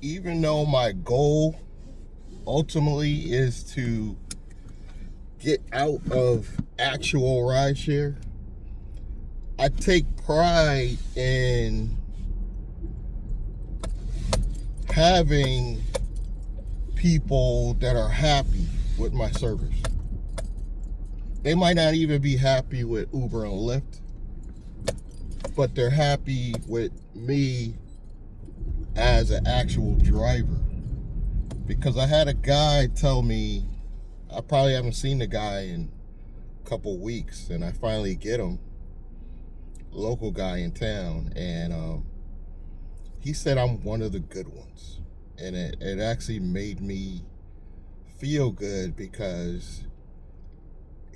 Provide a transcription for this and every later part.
even though my goal ultimately is to get out of actual rideshare, I take pride in having people that are happy with my service. They might not even be happy with Uber and Lyft, but they're happy with me as an actual driver. Because I had a guy tell me, I probably haven't seen the guy in a couple weeks, and I finally get him, local guy in town, and he said I'm one of the good ones. And it actually made me feel good, because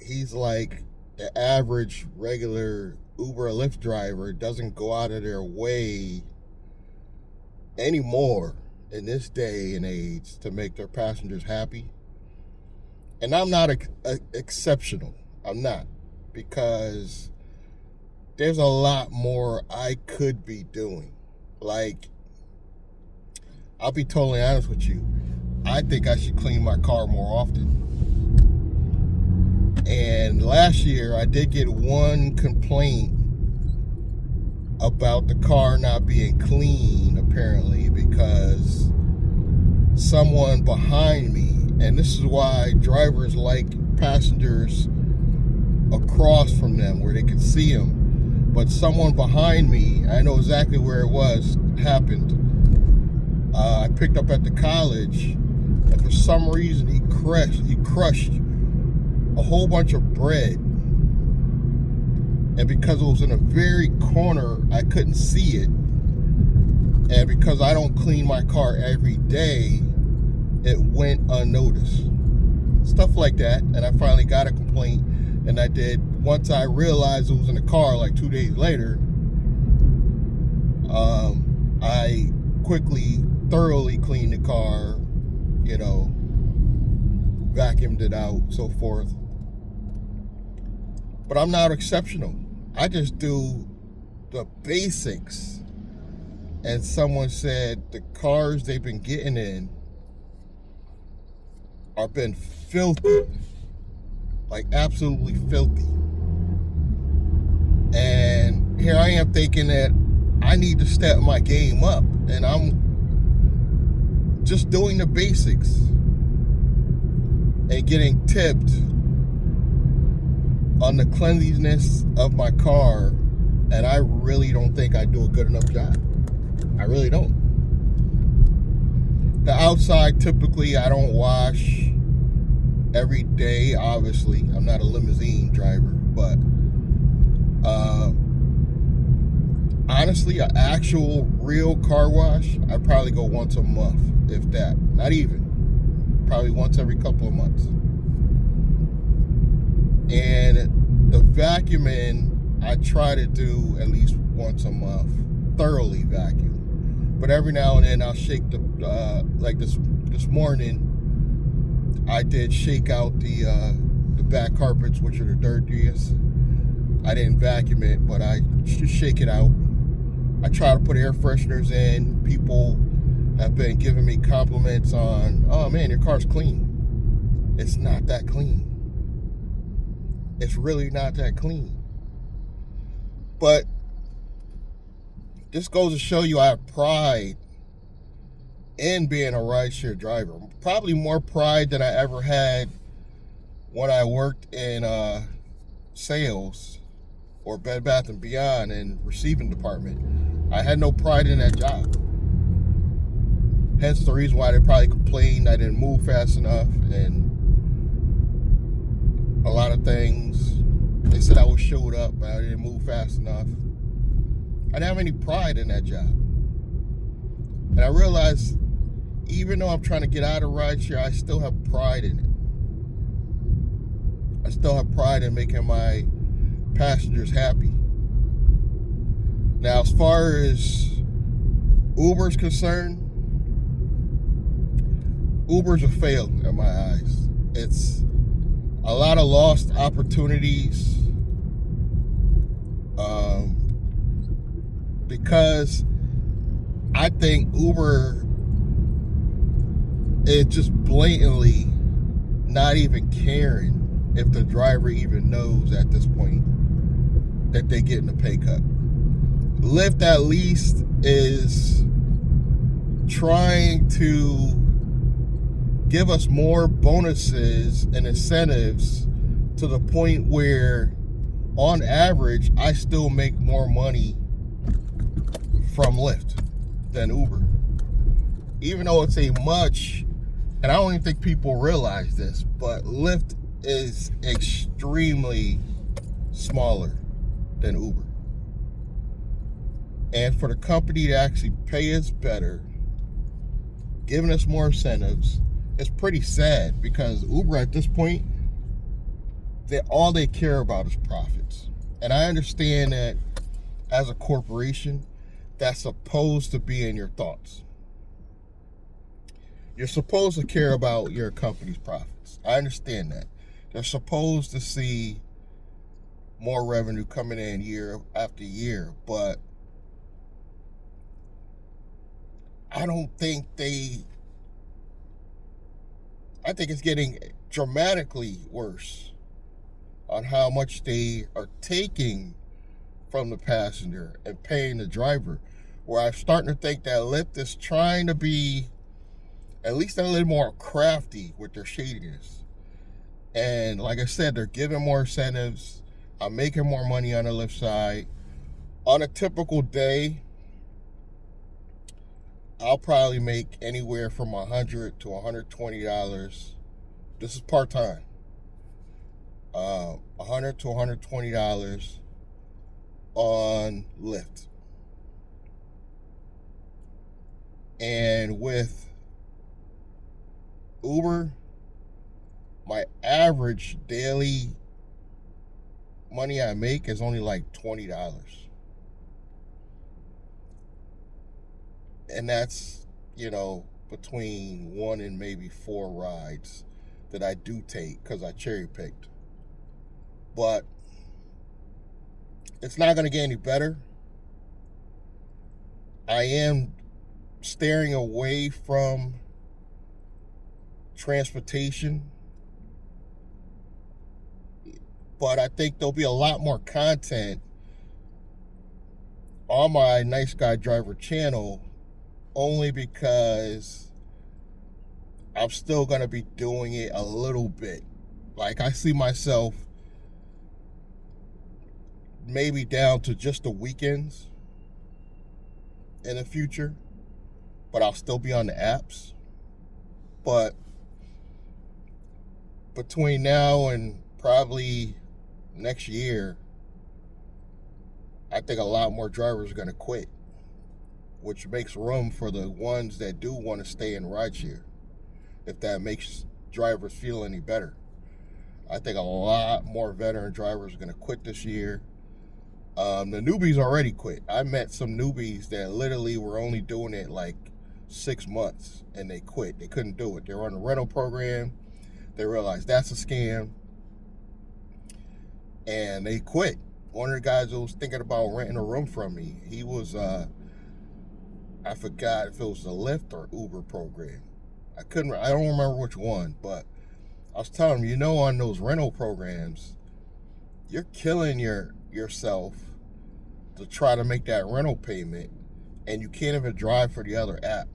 he's like the average regular Uber or Lyft driver doesn't go out of their way anymore in this day and age to make their passengers happy. And I'm not exceptional. I'm not, because there's a lot more I could be doing. Like, I'll be totally honest with you. I think I should clean my car more often. And last year, I did get one complaint about the car not being clean, apparently, because someone behind me, and this is why drivers like passengers across from them where they can see them, but someone behind me, I know exactly where it was, happened. I picked up at the college, and for some reason he crushed a whole bunch of bread. And because it was in a very corner, I couldn't see it. And because I don't clean my car every day, it went unnoticed. Stuff like that. And I finally got a complaint. And I did. Once I realized it was in the car, like 2 days later, I quickly, thoroughly cleaned the car, vacuumed it out, so forth. But I'm not exceptional. I just do the basics. And someone said the cars they've been getting in are been filthy. Like, absolutely filthy. And here I am thinking that I need to step my game up. And I'm just doing the basics and getting tipped on the cleanliness of my car, and I really don't think I do a good enough job. I really don't. The outside, typically, I don't wash every day, obviously. I'm not a limousine driver, but honestly, an actual real car wash, I probably go once a month, if that. Not even. Probably once every couple of months. And the vacuuming, I try to do at least once a month, thoroughly vacuum. But every now and then I'll shake the, like this morning, I did shake out the back carpets, which are the dirtiest. I didn't vacuum it, but I just shake it out. I try to put air fresheners in. People have been giving me compliments on, oh man, your car's clean. It's not that clean. It's really not that clean. But this goes to show you I have pride in being a rideshare driver. Probably more pride than I ever had when I worked in sales or Bed Bath & Beyond and receiving department. I had no pride in that job. Hence the reason why they probably complained I didn't move fast enough, and a lot of things. They said I was showed up, but I didn't move fast enough. I didn't have any pride in that job. And I realized, even though I'm trying to get out of rideshare, I still have pride in it. I still have pride in making my passengers happy. Now, as far as Uber's concerned, Uber's a fail in my eyes. It's a lot of lost opportunities because I think Uber it's just blatantly not even caring if the driver even knows at this point that they're getting a pay cut. Lyft at least is trying to give us more bonuses and incentives to the point where, on average, I still make more money from Lyft than Uber. Even though it's a much, and I don't even think people realize this, but Lyft is extremely smaller than Uber. And for the company to actually pay us better, giving us more incentives, it's pretty sad, because Uber at this point, all they care about is profits. And I understand that as a corporation, that's supposed to be in your thoughts. You're supposed to care about your company's profits. I understand that. They're supposed to see more revenue coming in year after year, but I think it's getting dramatically worse on how much they are taking from the passenger and paying the driver, where I'm starting to think that Lyft is trying to be at least a little more crafty with their shadiness. And like I said, they're giving more incentives. I'm making more money on the Lyft side. On a typical day, I'll probably make anywhere from $100 to $120. This is part-time. $100 to $120 on Lyft. And with Uber, my average daily money I make is only like $20. And that's, between 1 and maybe 4 rides that I do take because I cherry picked. But it's not going to get any better. I am steering away from transportation, but I think there'll be a lot more content on my Nice Guy Driver channel, only because I'm still going to be doing it a little bit. Like, I see myself maybe down to just the weekends in the future, but I'll still be on the apps. But between now and probably next year, I think a lot more drivers are going to quit, which makes room for the ones that do want to stay in rideshare, if that makes drivers feel any better. I think a lot more veteran drivers are going to quit this year. The newbies already quit. I met some newbies that literally were only doing it like 6 months, and they quit. They couldn't do it. They were on a rental program. They realized that's a scam, and they quit. One of the guys who was thinking about renting a room from me, he was, I forgot if it was the Lyft or Uber program. I don't remember which one, but I was telling him, on those rental programs, you're killing yourself to try to make that rental payment, and you can't even drive for the other app.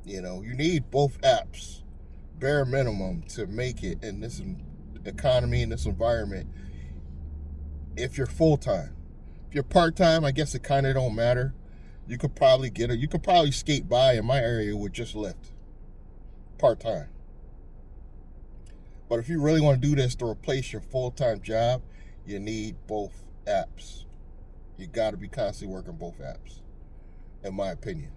You need both apps, bare minimum, to make it in this economy, in this environment, if you're full-time. If you're part-time, I guess it kind of don't matter. You could probably you could probably skate by in my area with just Lyft, part-time. But if you really want to do this to replace your full-time job, you need both apps. You got to be constantly working both apps, in my opinion.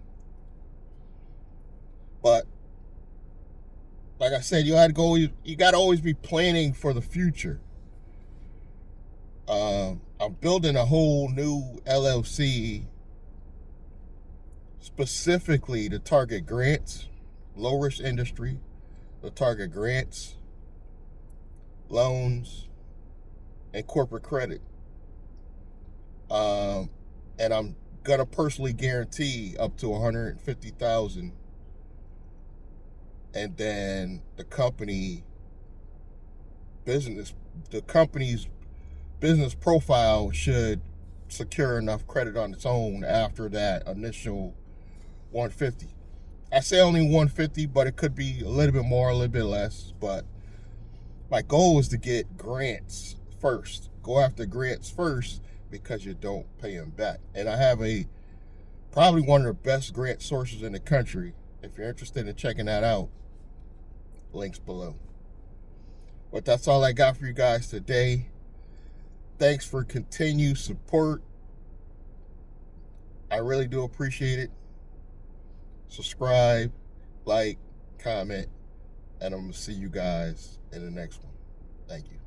But like I said, you got to always be planning for the future. I'm building a whole new LLC specifically to target grants, low-risk industry, to target grants, loans, and corporate credit. And I'm gonna personally guarantee up to $150,000 and then the company's business profile should secure enough credit on its own after that initial 150. I say only 150, but it could be a little bit more, a little bit less. But my goal is to get grants first. Go after grants first because you don't pay them back. And I have probably one of the best grant sources in the country. If you're interested in checking that out, links below. But that's all I got for you guys today. Thanks for continued support. I really do appreciate it. Subscribe, like, comment, and I'm going to see you guys in the next one. Thank you.